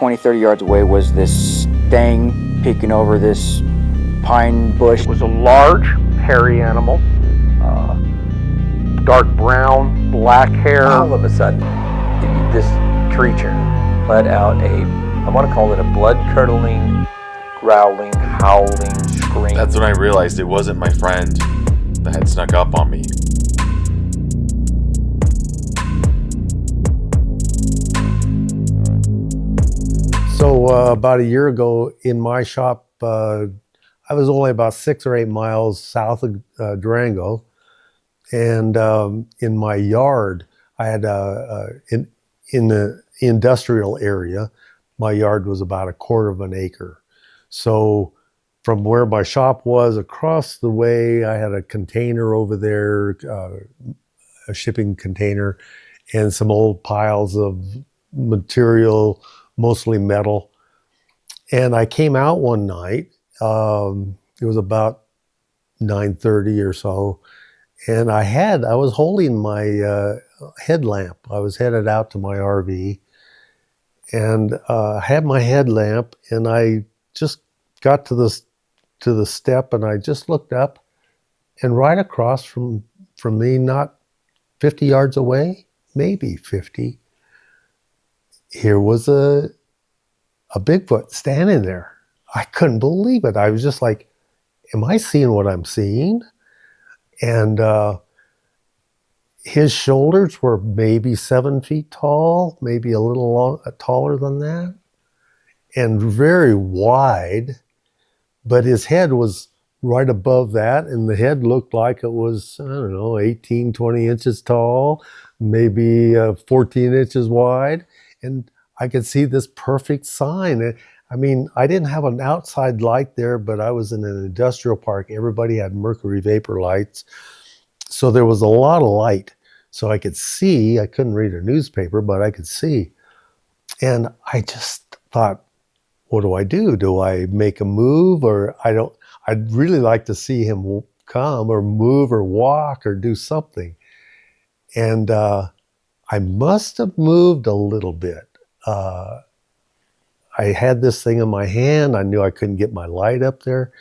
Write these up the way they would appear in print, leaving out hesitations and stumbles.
20, 30 yards away was this thing peeking over this pine bush. It was a large, hairy animal, dark brown, black hair. All of a sudden, this creature let out I want to call it a blood-curdling, growling, howling scream. That's when I realized it wasn't my friend that had snuck up on me. So about a year ago in my shop, I was only about 6 or 8 miles south of Durango. And in my yard, I had in the industrial area, my yard was about 1/4 of an acre. So from where my shop was across the way, I had a container over there, a shipping container, and some old piles of material, mostly metal. And I came out one night, it was about 9:30 or so, and I was holding my headlamp. I was headed out to my RV, and I had my headlamp, and I just got to the step, and I just looked up, and right across from me, not 50 yards away, maybe 50, here was a Bigfoot standing there. I couldn't believe it. I was just like, am I seeing what I'm seeing? And his shoulders were maybe 7 feet tall, maybe a little taller than that, and very wide, but his head was right above that, and the head looked like it was, I don't know, 18, 20 inches tall, maybe 14 inches wide, and I could see this perfect sign. I mean, I didn't have an outside light there, but I was in an industrial park. Everybody had mercury vapor lights. So there was a lot of light. So I could see. I couldn't read a newspaper, but I could see. And I just thought, what do I do? Do I make a move? Or I'd really like to see him come or move or walk or do something. And I must have moved a little bit. I had this thing in my hand. I knew I couldn't get my light up there.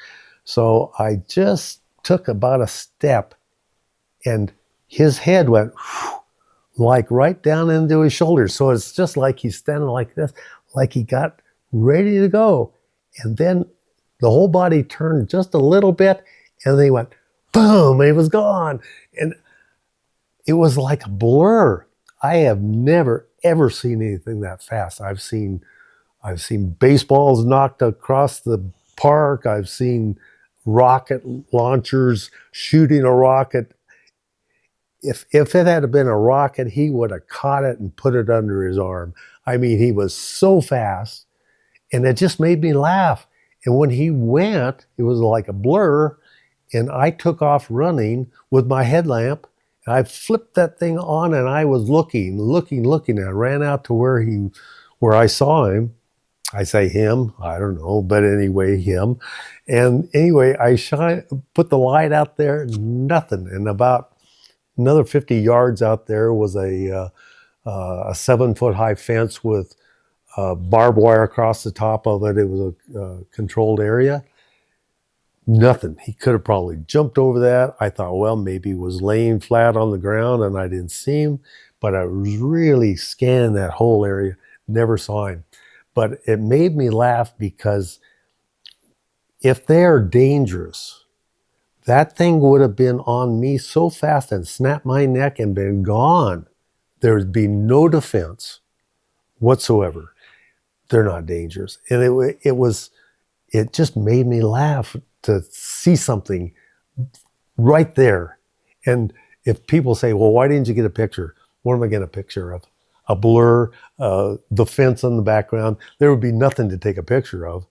So I just took about a step, and his head went like right down into his shoulders. So it's just like he's standing like this, like he got ready to go. And then the whole body turned just a little bit, and then he went boom, and he was gone. And it was like a blur. I have never, ever seen anything that fast. I've seen baseballs knocked across the park. I've seen rocket launchers shooting a rocket. If it had been a rocket, he would have caught it and put it under his arm. I mean, he was so fast, and it just made me laugh. And when he went, it was like a blur, and I took off running with my headlamp. I flipped that thing on, and I was looking. I ran out to where I saw him. I say him, I don't know, but anyway, him. And anyway, I put the light out there, nothing. And about another 50 yards out there was a 7-foot high fence with barbed wire across the top of it. It was a controlled area. Nothing. He could have probably jumped over that. I thought, well, maybe he was laying flat on the ground and I didn't see him, but I was really scanning that whole area, never saw him. But it made me laugh because if they are dangerous, that thing would have been on me so fast and snapped my neck and been gone. There would be no defense whatsoever. They're not dangerous. And it just made me laugh to see something right there. And if people say, well, why didn't you get a picture? What am I getting a picture of? A blur, the fence in the background. There would be nothing to take a picture of.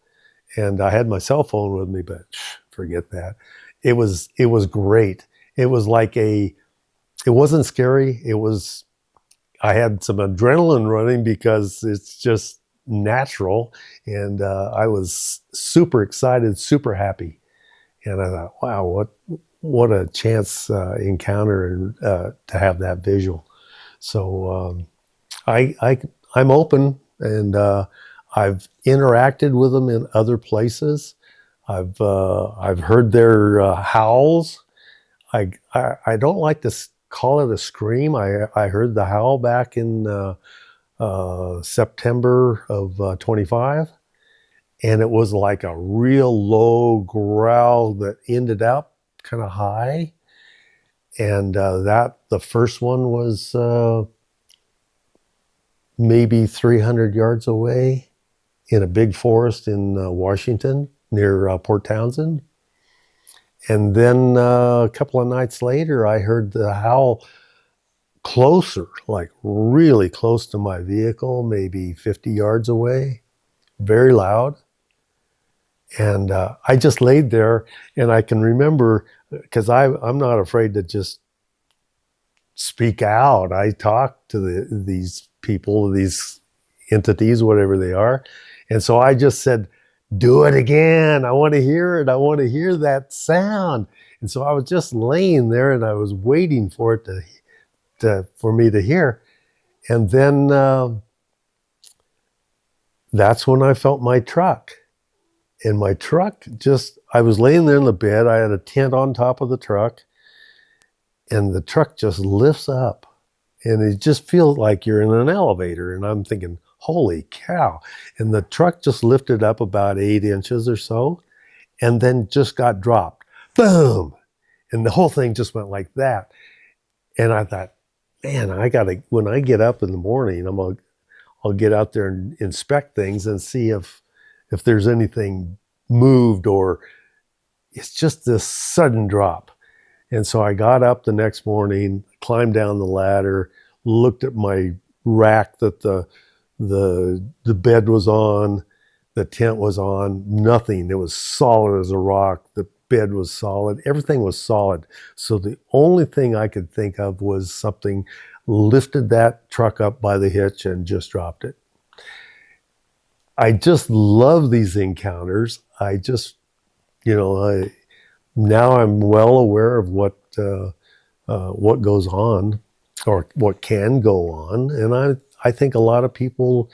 And I had my cell phone with me, but forget that. It was great. It was like it wasn't scary. I had some adrenaline running because it's just natural. And I was super excited, super happy. And I thought, wow, what a chance encounter to have that visual. So I'm open, and I've interacted with them in other places. I've heard their howls. I don't like to call it a scream. I heard the howl back in September of 25, and it was like a real low growl that ended up kind of high. And the first one was maybe 300 yards away in a big forest in Washington near Port Townsend. And then a couple of nights later, I heard the howl closer, like really close to my vehicle, maybe 50 yards away, very loud. And I just laid there, and I can remember, because I'm not afraid to just speak out. I talk to these people, these entities, whatever they are. And so I just said, do it again. I want to hear it. I want to hear that sound. And so I was just laying there, and I was waiting for it for me to hear. And then that's when I felt my truck. And my truck I was laying there in the bed. I had a tent on top of the truck, and the truck just lifts up, and it just feels like you're in an elevator. And I'm thinking, holy cow. And the truck just lifted up about 8 inches or so, and then just got dropped. Boom. And the whole thing just went like that. And I thought, man, when I get up in the morning, I'll get out there and inspect things and see if there's anything moved, or it's just this sudden drop. And so I got up the next morning, climbed down the ladder, looked at my rack that the bed was on, the tent was on, nothing. It was solid as a rock. The bed was solid. Everything was solid. So the only thing I could think of was something lifted that truck up by the hitch and just dropped it. I just love these encounters. I just, now I'm well aware of what goes on, or what can go on. And I think a lot of people,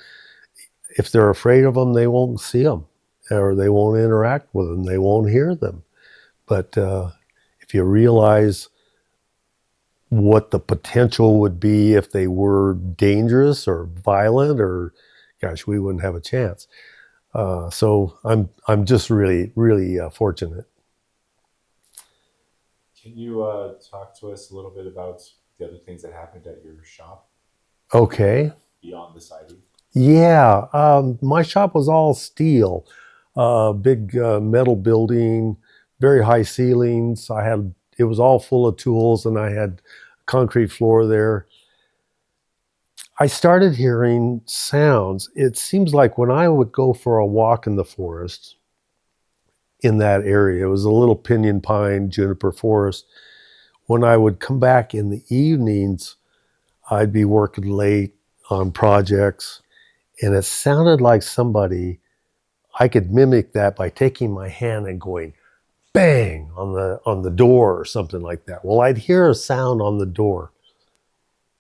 if they're afraid of them, they won't see them, or they won't interact with them. They won't hear them. But if you realize what the potential would be if they were dangerous or violent, or gosh, we wouldn't have a chance. So I'm just really, really fortunate. Can you talk to us a little bit about the other things that happened at your shop? Okay. Beyond the sighting? Yeah. My shop was all steel, big metal building, very high ceilings. It was all full of tools, and I had concrete floor there. I started hearing sounds. It seems like when I would go for a walk in the forest in that area, it was a little pinyon pine, juniper forest. When I would come back in the evenings, I'd be working late on projects, and it sounded like I could mimic that by taking my hand and going bang on the door or something like that. Well, I'd hear a sound on the door.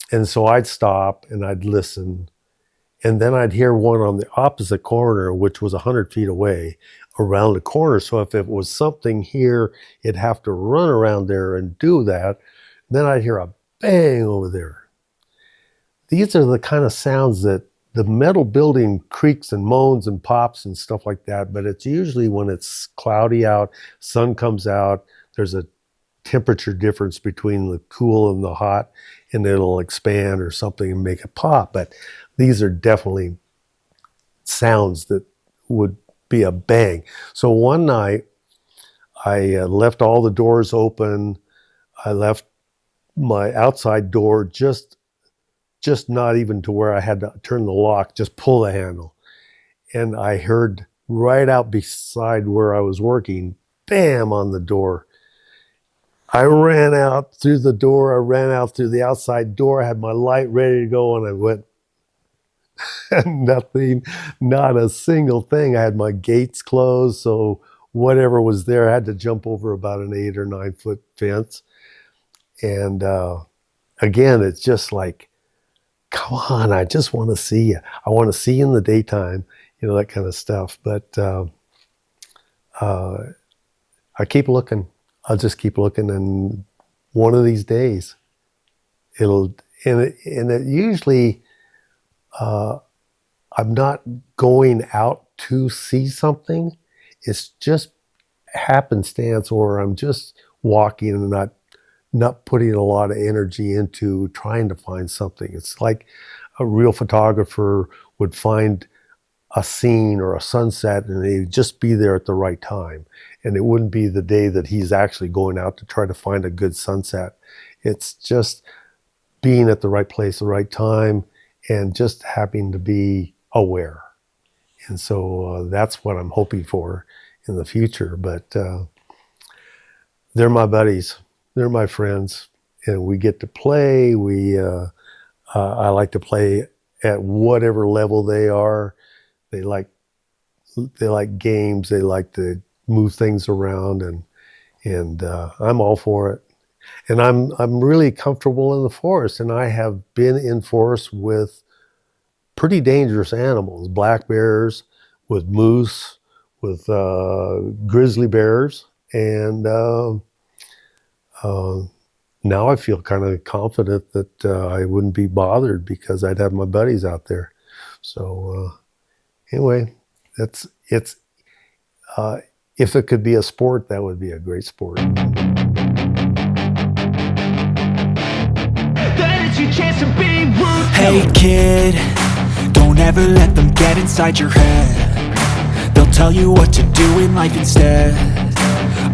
And so I'd stop and I'd listen. And then I'd hear one on the opposite corner, which was 100 feet away, around the corner. So if it was something here, it'd have to run around there and do that. Then I'd hear a bang over there. These are the kind of sounds that the metal building creaks and moans and pops and stuff like that. But it's usually when it's cloudy out, sun comes out, there's a temperature difference between the cool and the hot, and it'll expand or something and make it pop. But these are definitely sounds that would be a bang. So one night I left all the doors open. I left my outside door just not even to where I had to turn the lock, just pull the handle. And I heard right out beside where I was working, bam, on the door. I ran out through the door. I ran out through the outside door. I had my light ready to go, and I went, nothing, not a single thing. I had my gates closed, so whatever was there, I had to jump over about an 8 or 9 foot fence. And again, it's just like, come on, I just want to see you. I want to see you in the daytime. that kind of stuff. But I keep looking. I'll just keep looking, and one of these days, and it usually, I'm not going out to see something. It's just happenstance, or I'm just walking and not putting a lot of energy into trying to find something. It's like a real photographer would find a scene or a sunset, and they'd just be there at the right time. And it wouldn't be the day that he's actually going out to try to find a good sunset. It's just being at the right place, the right time, and just having to be aware. And so that's what I'm hoping for in the future. But they're my buddies. They're my friends. And we get to play. I like to play at whatever level they are. They like games. They like to move things around, and I'm all for it. And I'm really comfortable in the forest, and I have been in forests with pretty dangerous animals, black bears, with moose, with grizzly bears, and now I feel kind of confident that I wouldn't be bothered because I'd have my buddies out there. So anyway, if it could be a sport, that would be a great sport. Hey kid, don't ever let them get inside your head. They'll tell you what to do in life instead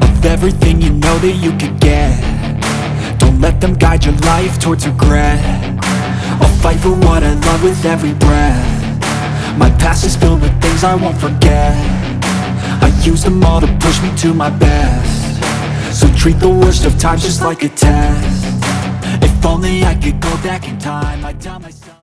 of everything you know that you could get. Don't let them guide your life towards regret. I'll fight for what I love with every breath. My past is filled with things I won't forget. I use them all to push me to my best. So treat the worst of times just like a test. If only I could go back in time, I'd tell myself